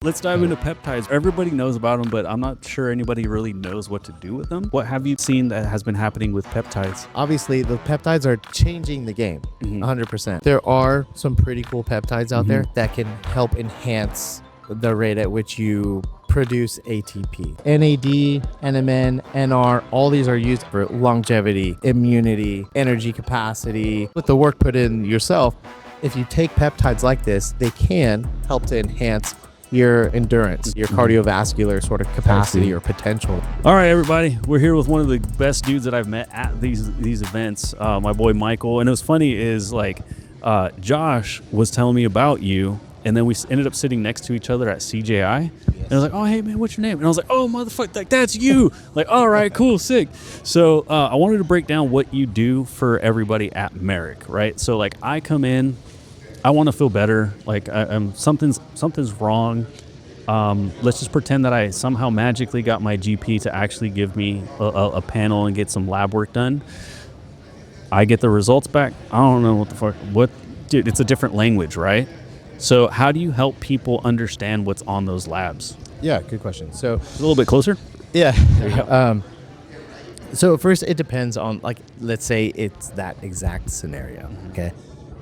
Let's dive into peptides. Everybody knows about them, but I'm not sure anybody really knows what to do with them. What have you seen that has been happening with peptides? Obviously, the peptides are changing the game, 100%. There are some pretty cool peptides out there that can help enhance the rate at which you produce ATP. NAD, NMN, NR, all these are used for longevity, immunity, energy capacity. With the work put in yourself, if you take peptides like this, they can help to enhance your endurance, your cardiovascular sort of capacity or potential. All right, everybody, we're here with one of the best dudes that I've met at these events, my boy Michael. And it was funny is like Josh was telling me about you, and then we ended up sitting next to each other at CJI. And I was like, oh, hey, man, what's your name? And I was like, oh, motherfucker, like, that's you. Like, all right, cool, sick. So I wanted to break down what you do for everybody at Merrick, right? So, like, I come in, I want to feel better. Like, something's wrong. Let's just pretend that I somehow magically got my GP to actually give me a panel and get some lab work done. I get the results back. I don't know what the fuck. Dude, it's a different language, right? So how do you help people understand what's on those labs? Yeah, good question. So a little bit closer. Yeah. There you go. So first, it depends on, like, let's say it's that exact scenario. Okay.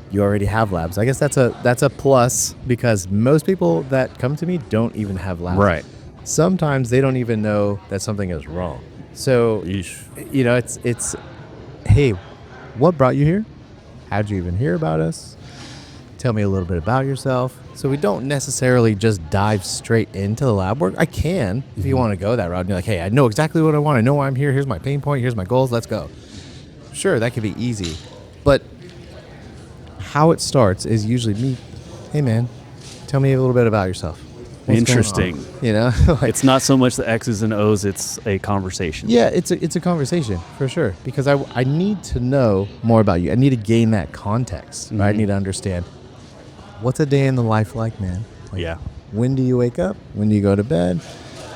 You already have labs. I guess that's a plus, because most people that come to me don't even have labs. Right. Sometimes they don't even know that something is wrong. So, you know, it's, hey, what brought you here? How'd you even hear about us? Tell me a little bit about yourself. So we don't necessarily just dive straight into the lab work. I can, if you want to go that route and be like, hey, I know exactly what I want. I know why I'm here. Here's my pain point. Here's my goals. Let's go. Sure, that could be easy. But how it starts is usually me, hey, man, tell me a little bit about yourself. What's interesting. You know, like, it's not so much the X's and O's, it's a conversation. Yeah, it's a conversation for sure, because I need to know more about you. I need to gain that context. Right? I need to understand, what's a day in the life like, man? Like, yeah. When do you wake up? When do you go to bed?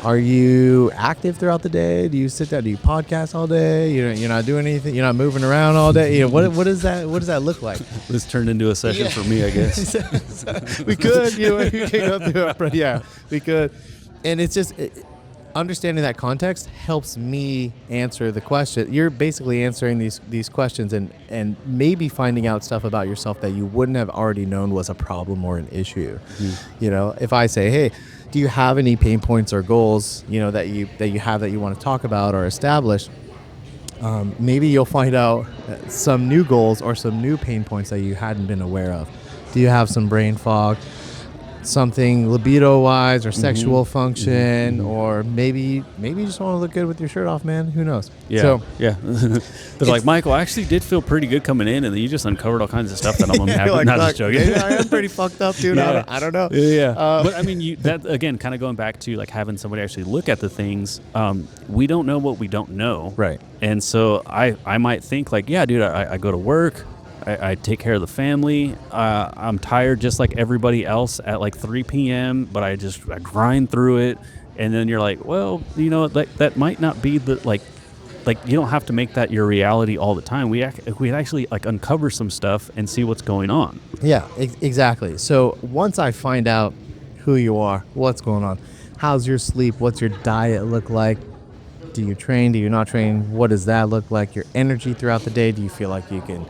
Are you active throughout the day? Do you sit down? Do you podcast all day? You're not doing anything. You're not moving around all day. You know, what does that look like? This turned into a session for me, I guess. We could, you know, we could go through it, but yeah, we could. And it's just understanding that context helps me answer the question. You're basically answering these questions and maybe finding out stuff about yourself that you wouldn't have already known was a problem or an issue. You know, if I say, hey, do you have any pain points or goals, you know, that you have that you want to talk about or establish? Maybe you'll find out some new goals or some new pain points that you hadn't been aware of. Do you have some brain fog? Something libido-wise or sexual function, or maybe you just want to look good with your shirt off, man. Who knows? Yeah, so, yeah. They're like, Michael, I actually did feel pretty good coming in, and then you just uncovered all kinds of stuff that I'm happy. Like, not just joking. I am pretty fucked up, dude. Yeah. I don't know. Yeah, but I mean, that again, kind of going back to like having somebody actually look at the things. We don't know what we don't know, right? And so I might think like, yeah, dude, I go to work. I take care of the family. I'm tired just like everybody else at like 3 p.m., but I grind through it. And then you're like, well, you know, that might not be the, like you don't have to make that your reality all the time. We actually like uncover some stuff and see what's going on. Yeah, exactly. So once I find out who you are, what's going on, how's your sleep, what's your diet look like, do you train, do you not train, what does that look like, your energy throughout the day, do you feel like you can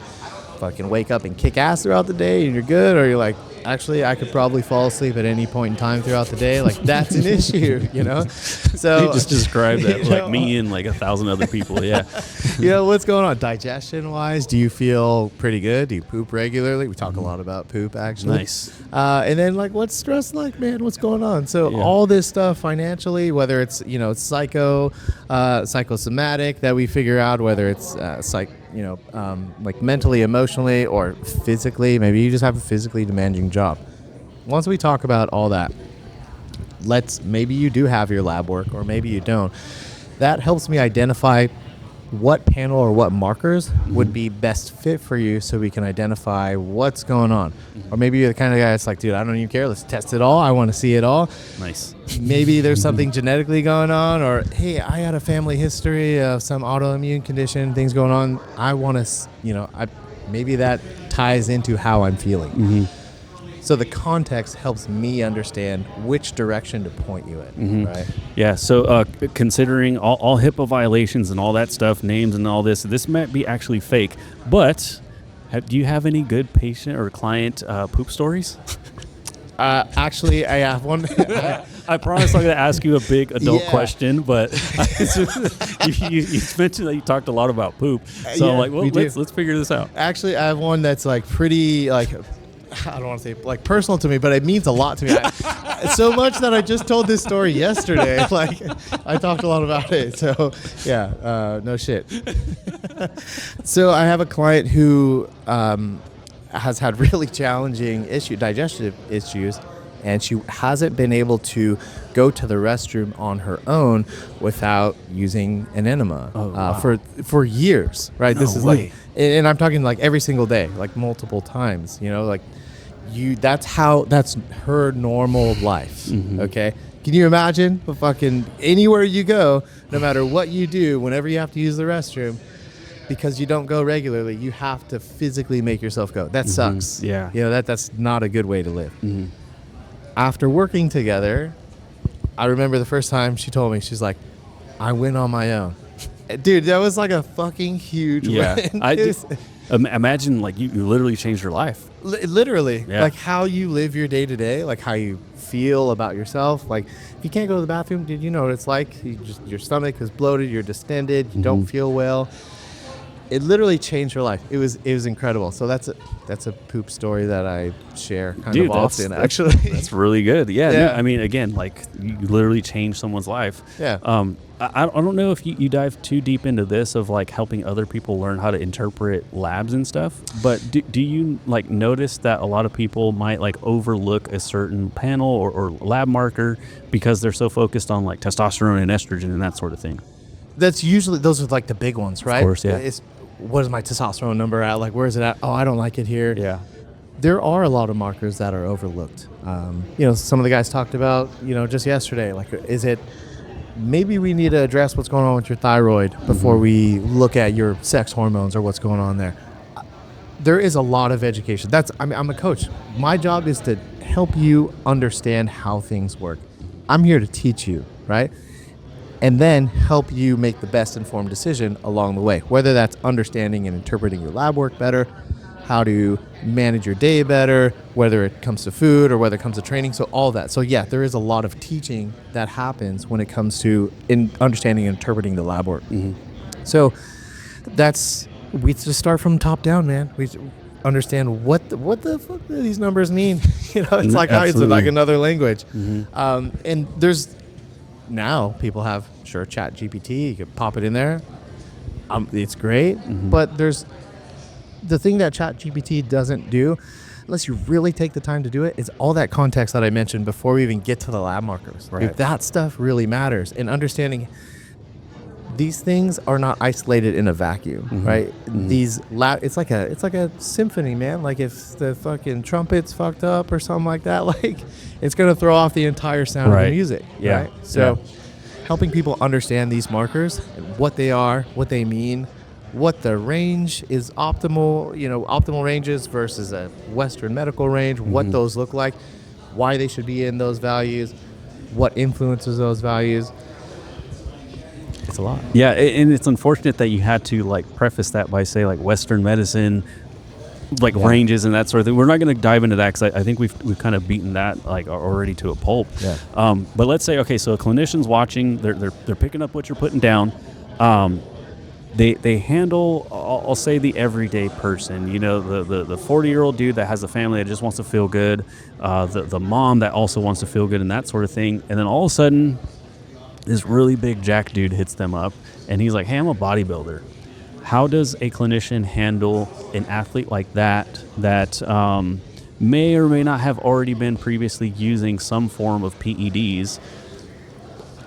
fucking wake up and kick ass throughout the day and you're good, or you're like, actually I could probably fall asleep at any point in time throughout the day? Like, that's an issue, you know? So you just described that, like, me and like 1,000 other people. Yeah. You know, what's going on digestion wise? Do you feel pretty good? Do you poop regularly? We talk a lot about poop, actually. Nice. And then, like, what's stress like, man? What's going on? So all this stuff financially, whether it's, you know, psychosomatic that we figure out, whether it's like mentally, emotionally, or physically. Maybe you just have a physically demanding job. Once we talk about all that, maybe you do have your lab work, or maybe you don't. That helps me identify what panel or what markers would be best fit for you, so we can identify what's going on. Or maybe you're the kind of guy that's like, dude, I don't even care. Let's test it all. I want to see it all. Nice. Maybe there's something genetically going on, or, hey, I had a family history of some autoimmune condition, things going on. I want to, maybe that ties into how I'm feeling. So the context helps me understand which direction to point you in, right? Yeah. So considering all HIPAA violations and all that stuff, names and all this might be actually fake. But do you have any good patient or client poop stories? Actually, I have one. I promise I'm going to ask you a big adult question, but you mentioned that you talked a lot about poop. So I'm like, well, let's figure this out. Actually, I have one that's like pretty like, I don't want to say like personal to me, but it means a lot to me. So much that I just told this story yesterday. Like I talked a lot about it. So yeah, no shit. So I have a client who has had really challenging digestive issues, and she hasn't been able to go to the restroom on her own without using an enema for years, right? No This is way. like, and I'm talking like every single day, like multiple times, you know, like that's her normal life. Okay. Can you imagine fucking anywhere you go, no matter what you do, whenever you have to use the restroom, because you don't go regularly, you have to physically make yourself go. That sucks. Yeah. You know, that's not a good way to live. After working together, I remember the first time she told me, she's like, I went on my own. Dude, that was like a fucking huge win. Imagine like you literally changed your life. Literally. Yeah. Like how you live your day to day, like how you feel about yourself. Like if you can't go to the bathroom, did you know what it's like? Your stomach is bloated, you're distended, you don't feel well. It literally changed her life. It was incredible. So that's a poop story that I share kind of often, actually. That's really good. Yeah. Yeah. No, I mean, again, like you literally changed someone's life. Yeah. I don't know if you dive too deep into this of like helping other people learn how to interpret labs and stuff, but do you like notice that a lot of people might like overlook a certain panel or lab marker because they're so focused on like testosterone and estrogen and that sort of thing? That's usually, those are like the big ones, right? Of course, yeah. What is my testosterone number at? Like, where is it at? Oh, I don't like it here. Yeah. There are a lot of markers that are overlooked. You know, some of the guys talked about, you know, just yesterday, like, is it, maybe we need to address what's going on with your thyroid before we look at your sex hormones or what's going on there. There is a lot of education. I'm a coach. My job is to help you understand how things work. I'm here to teach you, right? And then help you make the best informed decision along the way, whether that's understanding and interpreting your lab work better, how to manage your day better, whether it comes to food or whether it comes to training, so all that. So yeah, there is a lot of teaching that happens when it comes to understanding and interpreting the lab work. So we just start from top down, man. We understand what the fuck do these numbers mean. You know, it's like it's like another language. And there's now people have ChatGPT. You can pop it in there. It's great, but there's the thing that ChatGPT doesn't do, unless you really take the time to do it, is all that context that I mentioned before we even get to the lab markers. Right. That stuff really matters, and understanding these things are not isolated in a vacuum, right? These it's like a symphony, man. Like if the fucking trumpet's fucked up or something like that, like it's gonna throw off the entire sound of the music. Yeah. Right? So helping people understand these markers, and what they are, what they mean, what the range is optimal, optimal ranges versus a Western medical range, what those look like, why they should be in those values, what influences those values. It's a lot. Yeah, and it's unfortunate that you had to like preface that by say like Western medicine, like ranges and that sort of thing. We're not going to dive into that because I think we've kind of beaten that like already to a pulp. Yeah. But let's say so a clinician's watching, they're picking up what you're putting down. They handle, I'll say, the everyday person, the 40-year-old dude that has a family that just wants to feel good, the mom that also wants to feel good and that sort of thing. And then all of a sudden, this really big jack dude hits them up and he's like, hey, I'm a bodybuilder. How does a clinician handle an athlete like that may or may not have already been previously using some form of PEDs?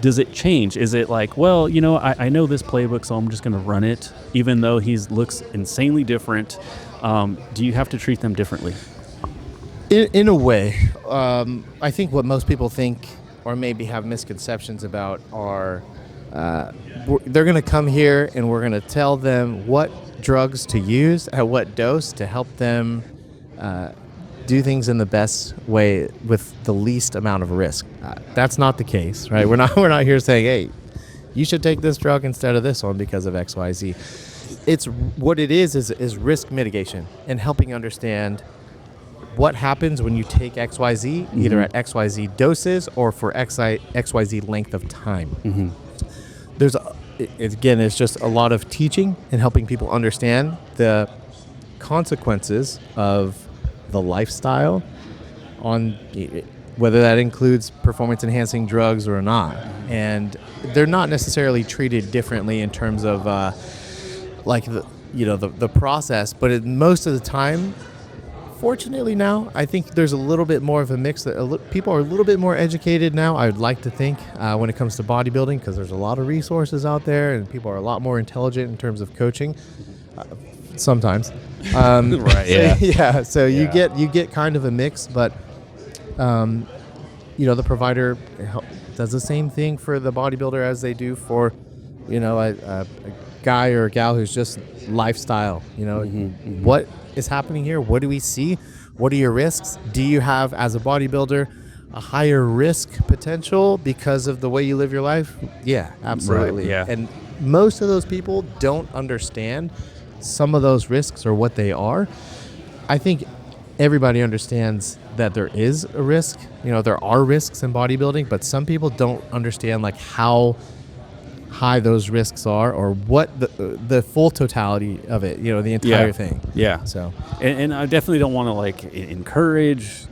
Does it change? Is it like, well, I know this playbook, so I'm just going to run it, even though he looks insanely different? Do you have to treat them differently? In a way. I think what most people think or maybe have misconceptions about are they're going to come here and we're going to tell them what drugs to use at what dose to help them do things in the best way with the least amount of risk. That's not the case, right? We're not here saying, hey, you should take this drug instead of this one because of XYZ. It's what it is risk mitigation and helping understand what happens when you take XYZ, either at XYZ doses or for XYZ length of time. It's just a lot of teaching and helping people understand the consequences of the lifestyle on whether that includes performance enhancing drugs or not. And they're not necessarily treated differently in terms of the process, but most of the time, fortunately now, I think there's a little bit more of a mix that people are a little bit more educated now, I would like to think, when it comes to bodybuilding, because there's a lot of resources out there and people are a lot more intelligent in terms of coaching. Sometimes. Right, yeah. So you get kind of a mix, but the provider does the same thing for the bodybuilder as they do for, a guy or a gal who's just lifestyle. What is happening here? What do we see? What are your risks? Do you have, as a bodybuilder, a higher risk potential because of the way you live your life? Yeah, absolutely. Right, yeah. And most of those people don't understand some of those risks or what they are. I think everybody understands that there is a risk. There are risks in bodybuilding, but some people don't understand like how high those risks are or what the full totality of it, the entire thing. Yeah. So, and I definitely don't want to encourage,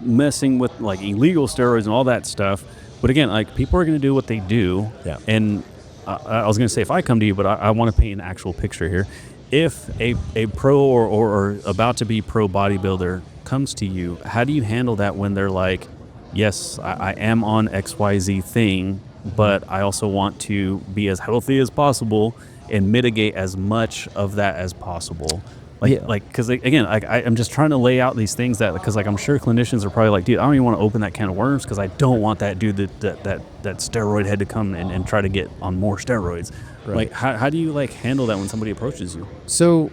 messing with illegal steroids and all that stuff. But again, people are going to do what they do. Yeah. And I was going to say, if I come to you, but I want to paint an actual picture here. If a pro or about to be pro bodybuilder comes to you, how do you handle that when they're like, yes, I am on XYZ thing, but I also want to be as healthy as possible and mitigate as much of that as possible? Because again, I'm just trying to lay out these things because I'm sure clinicians are probably like, dude, I don't even want to open that can of worms because I don't want that dude that steroid head to come and try to get on more steroids. Right. How do you handle that when somebody approaches you? So,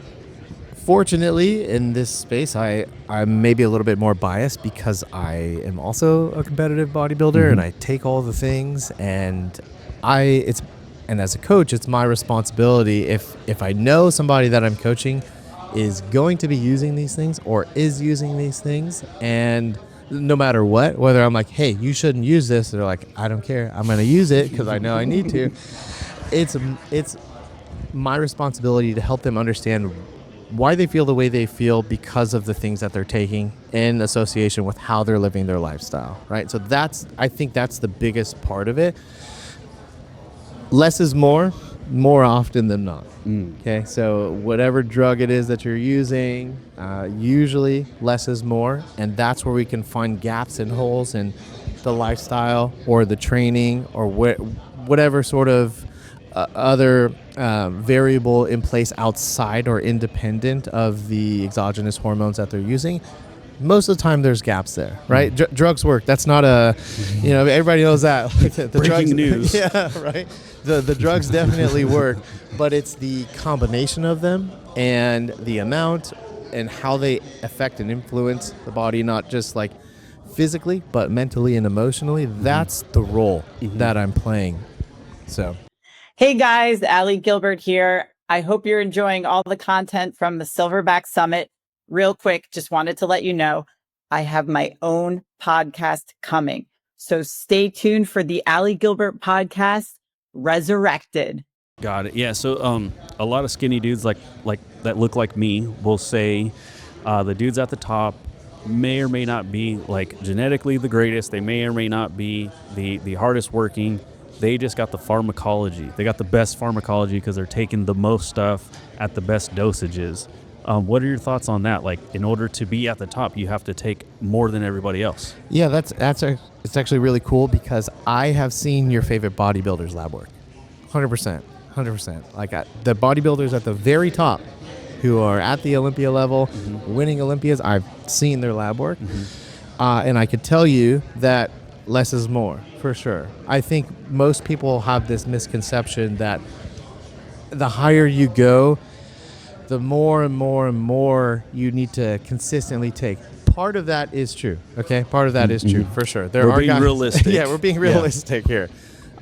fortunately, in this space, I'm maybe a little bit more biased because I am also a competitive bodybuilder and I take all the things and as a coach, it's my responsibility if I know somebody that I'm coaching is going to be using these things or is using these things, and no matter whether I'm like, hey, you shouldn't use this, they're like, I don't care, I'm going to use it because I know I need to. It's my responsibility to help them understand why they feel the way they feel because of the things that they're taking in association with how they're living their lifestyle, right? So I think that's the biggest part of it. Less is more often than not. Okay, so whatever drug it is that you're using, usually less is more, and that's where we can find gaps and holes in the lifestyle or the training or whatever sort of other variable in place outside or independent of the exogenous hormones that they're using. Most of the time there's gaps there, right? Drugs work. That's not everybody knows that. The Breaking drugs, news. Yeah, right. The drugs definitely work, but it's the combination of them and the amount and how they affect and influence the body, not just physically, but mentally and emotionally. That's the role that I'm playing. So. Hey guys, Ali Gilbert here. I hope you're enjoying all the content from the Silverback Summit. Real quick, just wanted to let you know, I have my own podcast coming. So stay tuned for the Ali Gilbert podcast, Resurrected. Got it. Yeah. So a lot of skinny dudes like that look like me will say the dudes at the top may or may not be genetically the greatest. They may or may not be the hardest working. They just got the pharmacology. They got the best pharmacology because they're taking the most stuff at the best dosages. What are your thoughts on that? In order to be at the top, you have to take more than everybody else. Yeah, it's actually really cool because I have seen your favorite bodybuilders' lab work. 100%. The bodybuilders at the very top who are at the Olympia level, winning Olympias, I've seen their lab work. And I could tell you that less is more, for sure. I think most people have this misconception that the higher you go, the more and more and more you need to consistently take. Part of that is true. Okay, part of that is true for sure. We're being realistic. Yeah, we're being realistic here.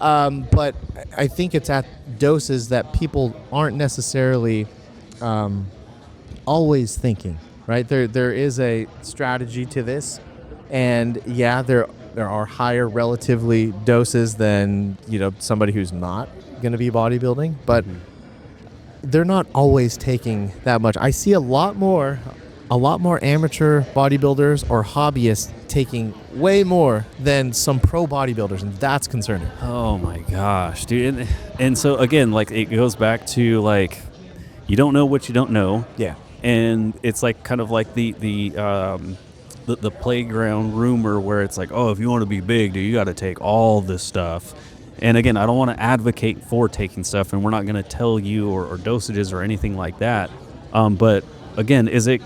But I think it's at doses that people aren't necessarily always thinking. Right, there is a strategy to this, and yeah, there are higher relatively doses than somebody who's not going to be bodybuilding, but they're not always taking that much. I see a lot more amateur bodybuilders or hobbyists taking way more than some pro bodybuilders, and that's concerning. Oh my gosh, dude! And so again, like it goes back to like you don't know what you don't know. Yeah. And it's like kind of like the playground rumor where it's like, oh, if you want to be big, dude, you got to take all this stuff. And again, I don't want to advocate for taking stuff, and we're not going to tell you or dosages or anything like that. But again, is it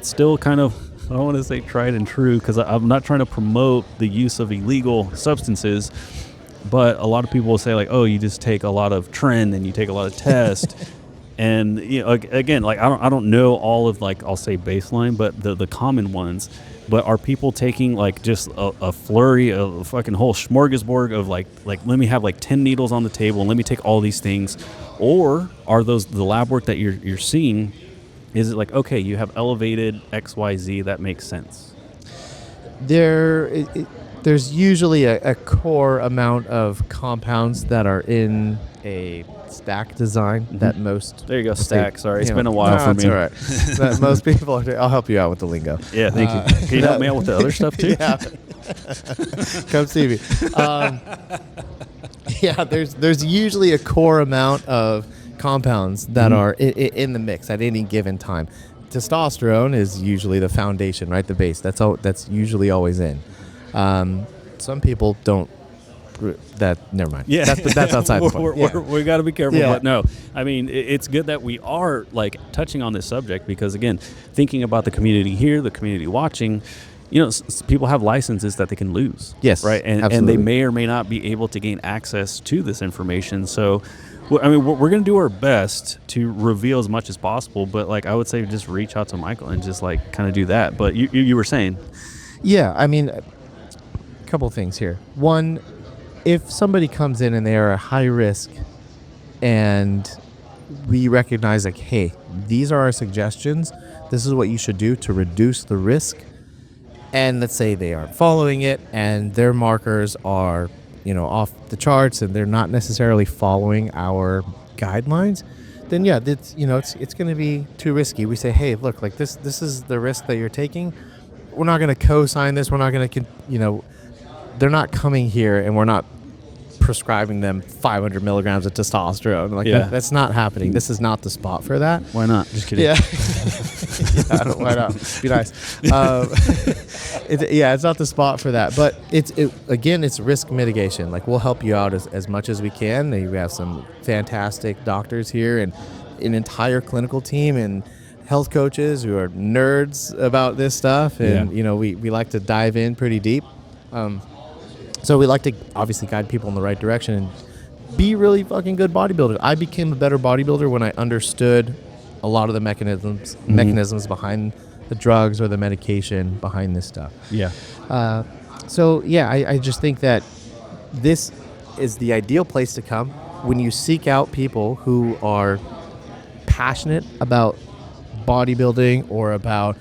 still kind of, I don't want to say tried and true, because I'm not trying to promote the use of illegal substances. But a lot of people will say like, oh, you just take a lot of trend and you take a lot of test. And again, like I don't know all of, like, I'll say baseline, but the common ones. But are people taking like just a flurry, a fucking whole smorgasbord of like let me have like 10 needles on the table and let me take all these things? Or are those the lab work that you're seeing? Is it like, okay, you have elevated XYZ, that makes sense? There's usually a core amount of compounds that are in a stack design that most... There you go, stack. Sorry, it's been a while for me. That's all right. Most people... I'll help you out with the lingo. Yeah, thank you. Can you help me out with the other stuff, too? Yeah. Come see me. Yeah, there's usually a core amount of compounds that are in the mix at any given time. Testosterone is usually the foundation, right? The base. That's usually always in. Some people don't... never mind. Yeah, that's outside the point. We got to be careful. Yeah. But no, I mean, it's good that we are like touching on this subject, because again, thinking about the community here, the community watching, people have licenses that they can lose. Yes, right, and they may or may not be able to gain access to this information. So, I mean, we're going to do our best to reveal as much as possible. But like, I would say, just reach out to Michael and just like kind of do that. But you were saying, yeah, I mean, a couple things here. One, if somebody comes in and they are a high risk and we recognize like, hey, these are our suggestions, this is what you should do to reduce the risk, and let's say they aren't following it and their markers are, off the charts and they're not necessarily following our guidelines, then yeah, it's going to be too risky. We say, hey, look, like this is the risk that you're taking. We're not going to co-sign this. We're not going to, they're not coming here and we're not prescribing them 500 milligrams of testosterone. Like that's not happening. This is not the spot for that. Why not? Just kidding. Yeah. Yeah, why not? Be nice. It's not the spot for that. But it's risk mitigation. Like, we'll help you out as much as we can. We have some fantastic doctors here and an entire clinical team and health coaches who are nerds about this stuff. And, we like to dive in pretty deep. So we like to obviously guide people in the right direction and be really fucking good bodybuilders. I became a better bodybuilder when I understood a lot of the mechanisms behind the drugs or the medication behind this stuff. Yeah. I just think that this is the ideal place to come when you seek out people who are passionate about bodybuilding or about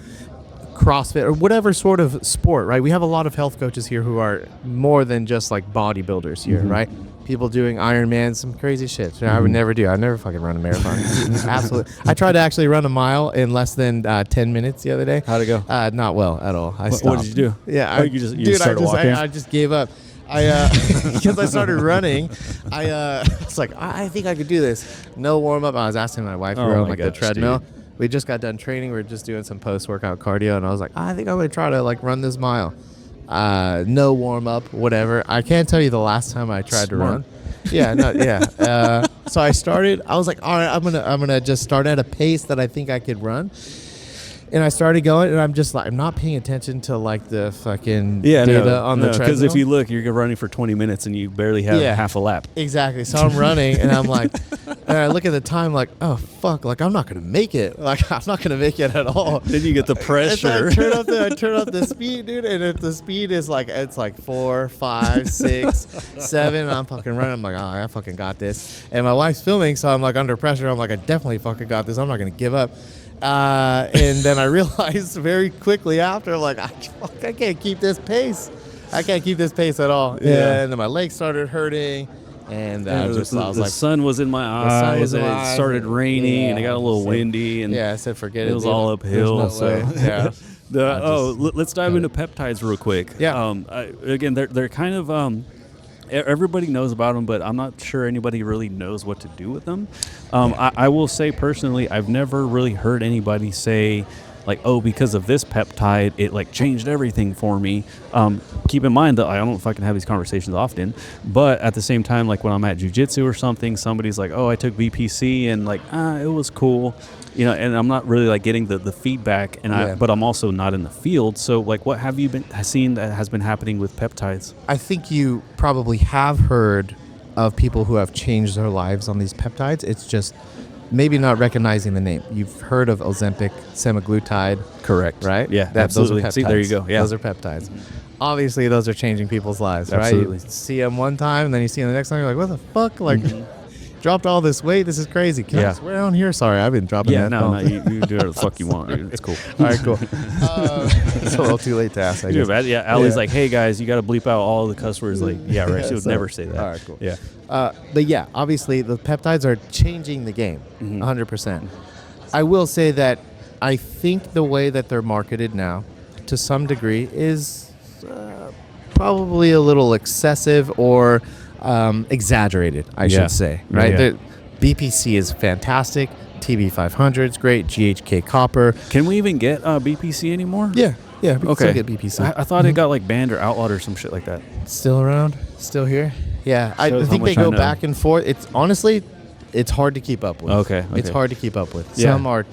CrossFit or whatever sort of sport, right? We have a lot of health coaches here who are more than just like bodybuilders here, right? People doing Ironman, some crazy shit. I would never do. I'd never fucking run a marathon. Absolutely. I tried to actually run a mile in less than 10 minutes the other day. How'd it go? Not well at all. What did you do? Yeah. You started walking? I just gave up. Because I started running, I was like, I think I could do this. No warm up. I was asking my wife to run like the treadmill. Dude. We just got done training. We were just doing some post-workout cardio, and I was like, I think I'm going to try to like run this mile. No warm-up, whatever. I can't tell you the last time I tried to run. Yeah. So I started. I was like, all right, I'm gonna just start at a pace that I think I could run. And I started going, and I'm just like, I'm not paying attention to like the fucking data on the treadmill. Because if you look, you're running for 20 minutes and you barely have half a lap. Exactly. So I'm running, and I'm like, and I look at the time, like, oh fuck, like I'm not gonna make it. Like I'm not gonna make it at all. Then you get the pressure. So I turn up the speed, dude, and if the speed is like, it's like 4, 5, 6, 7, I'm fucking running. I'm like, oh, I fucking got this. And my wife's filming, so I'm like under pressure. I'm like, I definitely fucking got this. I'm not gonna give up. And then I realized very quickly after, like, I can't keep this pace. I can't keep this pace at all. Yeah. And then my legs started hurting. And I was the like, sun was in my eyes. It started raining, and it got a little windy. And I said, forget it. It was all uphill. Let's dive into peptides real quick. Yeah. Again, they're kind of everybody knows about them, but I'm not sure anybody really knows what to do with them. I will say personally, I've never really heard anybody say like, oh, because of this peptide, it like changed everything for me. Keep in mind that I don't fucking have these conversations often, but at the same time, like when I'm at jiu-jitsu or something, somebody's like, oh, I took BPC and like, it was cool. You know, and I'm not really like getting the feedback, but I'm also not in the field. So like, what have you been seen that has been happening with peptides? I think you probably have heard of people who have changed their lives on these peptides. It's just maybe not recognizing the name. You've heard of Ozempic, semaglutide. Correct. Right? Yeah, absolutely. Those are peptides. See, there you go. Yeah. Those are peptides. Obviously, those are changing people's lives, Absolutely. right? You see them one time, and then you see them the next time, you're like, what the fuck? Like, dropped all this weight. This is crazy. Can I swear on here? Sorry, I've been dropping that. No, you do whatever the fuck you want, dude. It's cool. All right, cool. It's a little too late to ask, I guess. Allie's like, hey, guys, you got to bleep out all the cuss words. Like, yeah, right. She would never say that. All right, cool. Yeah. But yeah, obviously, the peptides are changing the game, 100%. I will say that I think the way that they're marketed now, to some degree, is probably a little excessive or exaggerated, I should say, right? Yeah. BPC is fantastic. TB500 is great. GHK copper. Can we even get BPC anymore? Yeah. We can Okay. still get BPC. I thought it got like banned or outlawed or some shit like that. Still around? Still here? Yeah. I Shows how think they much I go know. back and forth. It's honestly, it's hard to keep up with. Okay. It's hard to keep up with. Yeah. Some are,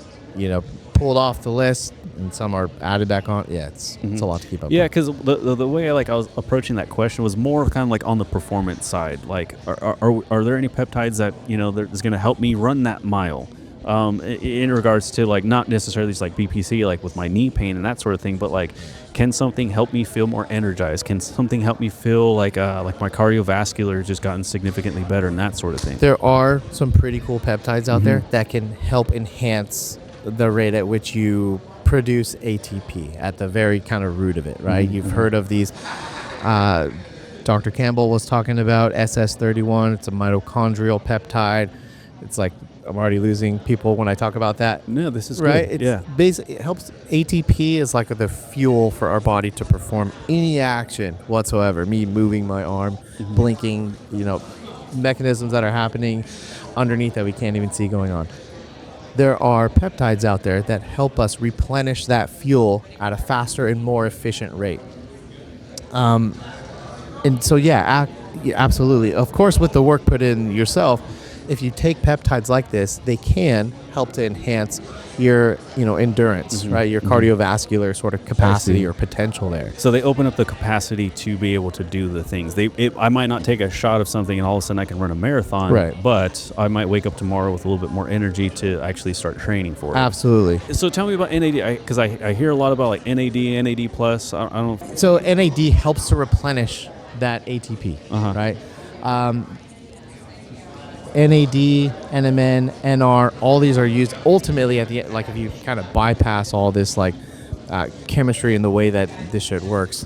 pulled off the list, and some are added back on. Yeah, it's a lot to keep up with. Yeah, because the way I was approaching that question was more kind of like on the performance side. Like, are there any peptides that that's going to help me run that mile? In regards to like not necessarily just like BPC, like with my knee pain and that sort of thing, but like, can something help me feel more energized? Can something help me feel like my cardiovascular has just gotten significantly better and that sort of thing? There are some pretty cool peptides out there that can help enhance the rate at which you produce ATP at the very kind of root of it, right? You've heard of these. Dr. Campbell was talking about SS31. It's a mitochondrial peptide. It's like, I'm already losing people when I talk about that. No, this is right. Good. It's basically, it helps. ATP is like the fuel for our body to perform any action whatsoever. Me moving my arm, blinking, mechanisms that are happening underneath that we can't even see going on. There are peptides out there that help us replenish that fuel at a faster and more efficient rate. And so, absolutely. Of course, with the work put in yourself, if you take peptides like this, they can help to enhance your, endurance, right? Your cardiovascular sort of capacity or potential there. So they open up the capacity to be able to do the things. I might not take a shot of something and all of a sudden I can run a marathon, right? But I might wake up tomorrow with a little bit more energy to actually start training for it. Absolutely. So tell me about NAD, because I hear a lot about like NAD plus. I don't know. So NAD helps to replenish that ATP, right? NAD, NMN, NR, all these are used ultimately at the end. Like if you kind of bypass all this like chemistry and the way that this shit works,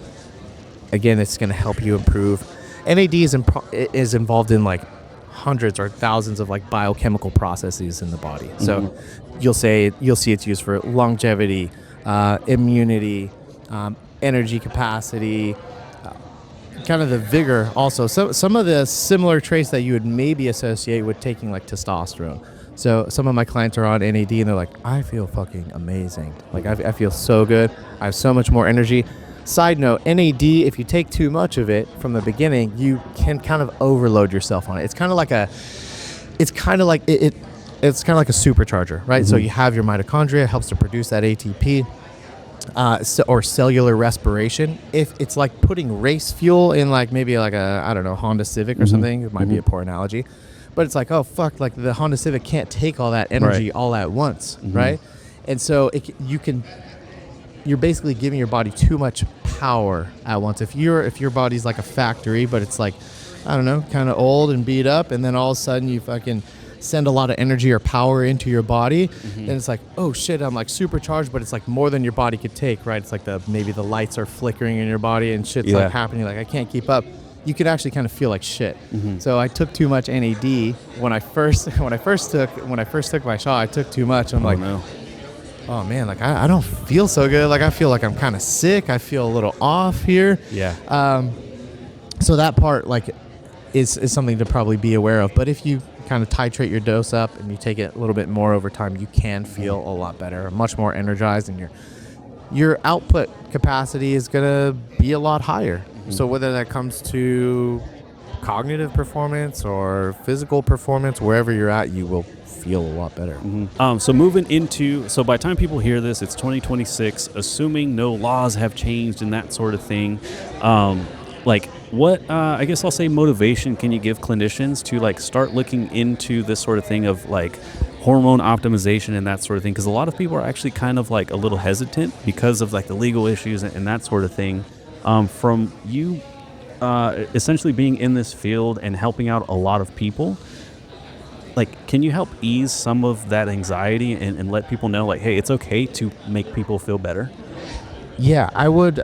again, it's going to help you improve. NAD is involved in like hundreds or thousands of like biochemical processes in the body. So you'll see it's used for longevity, immunity, energy capacity, kind of the vigor also. So some of the similar traits that you would maybe associate with taking like testosterone. So some of my clients are on NAD and they're like, I feel fucking amazing. Like I feel so good. I have so much more energy. Side note, NAD, if you take too much of it from the beginning, you can kind of overload yourself on it. It's kind of like it's kind of like a supercharger, right? So you have your mitochondria, helps to produce that ATP. Or cellular respiration. If it's like putting race fuel in like maybe like a, I don't know, Honda Civic or something, it might be a poor analogy, but it's like, oh fuck, like the Honda Civic can't take all that energy all at once, right? And so you're basically giving your body too much power at once. If your body's like a factory, but it's like, I don't know, kind of old and beat up, and then all of a sudden you fucking send a lot of energy or power into your body, then it's like, oh shit, I'm like supercharged, but it's like more than your body could take, right? It's like maybe the lights are flickering in your body and shit's like happening, like I can't keep up. You could actually kind of feel like shit. So I took too much NAD when I first took my shot. I took too much. I'm oh man, like I don't feel so good. Like I feel like I'm kind of sick. I feel a little off here. So that part like is something to probably be aware of. But if you kind of titrate your dose up and you take it a little bit more over time, you can feel a lot better, much more energized, and your output capacity is going to be a lot higher. So whether that comes to cognitive performance or physical performance, wherever you're at, you will feel a lot better. So moving into, so by the time people hear this, it's 2026, assuming no laws have changed and that sort of thing. Like what, I guess I'll say motivation can you give clinicians to like start looking into this sort of thing of like hormone optimization and that sort of thing? Because a lot of people are actually kind of like a little hesitant because of like the legal issues and that sort of thing. From you essentially being in this field and helping out a lot of people, like, can you help ease some of that anxiety and let people know like, hey, it's okay to make people feel better? Yeah, I would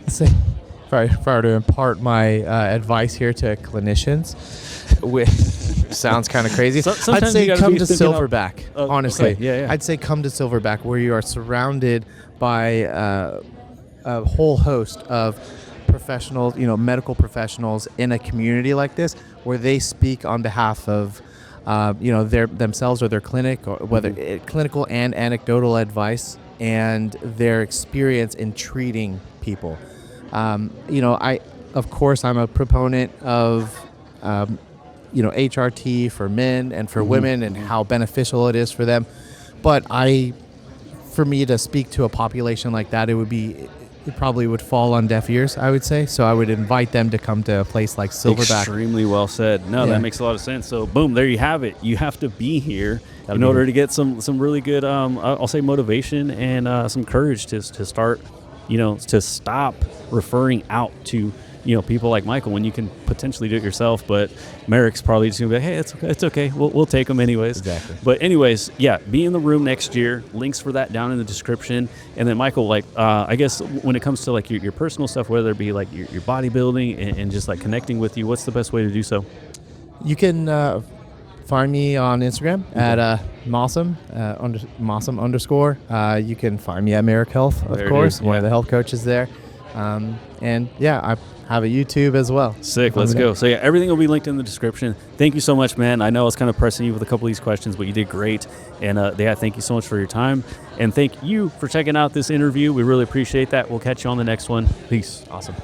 say, if I were to impart my advice here to clinicians, which sounds kind of crazy, I'd say come to Silverback, honestly. Okay. I'd say come to Silverback, where you are surrounded by a whole host of professionals, medical professionals in a community like this, where they speak on behalf of their themselves or their clinic, or whether clinical and anecdotal advice and their experience in treating people. Of course, I'm a proponent of, HRT for men and for women and how beneficial it is for them. But for me to speak to a population like that, it probably would fall on deaf ears, I would say. So I would invite them to come to a place like Silverback. Extremely well said. No, that makes a lot of sense. So boom, there you have it. You have to be here in order to get some really good, I'll say motivation and some courage to start, to stop referring out to, people like Michael when you can potentially do it yourself. But Merrick's probably just gonna be like, hey, it's okay. We'll take them anyways. Exactly. But anyways, yeah, be in the room next year. Links for that down in the description. And then Michael, like, I guess when it comes to like your personal stuff, whether it be like your bodybuilding and just like connecting with you, what's the best way to do so? You can find me on Instagram at Mossum _. You can find me at Merrick Health, of course, one of the health coaches there. And yeah, I have a YouTube as well. Sick. Let's go. So yeah, everything will be linked in the description. Thank you so much, man. I know I was kind of pressing you with a couple of these questions, but you did great. And thank you so much for your time. And thank you for checking out this interview. We really appreciate that. We'll catch you on the next one. Peace. Awesome.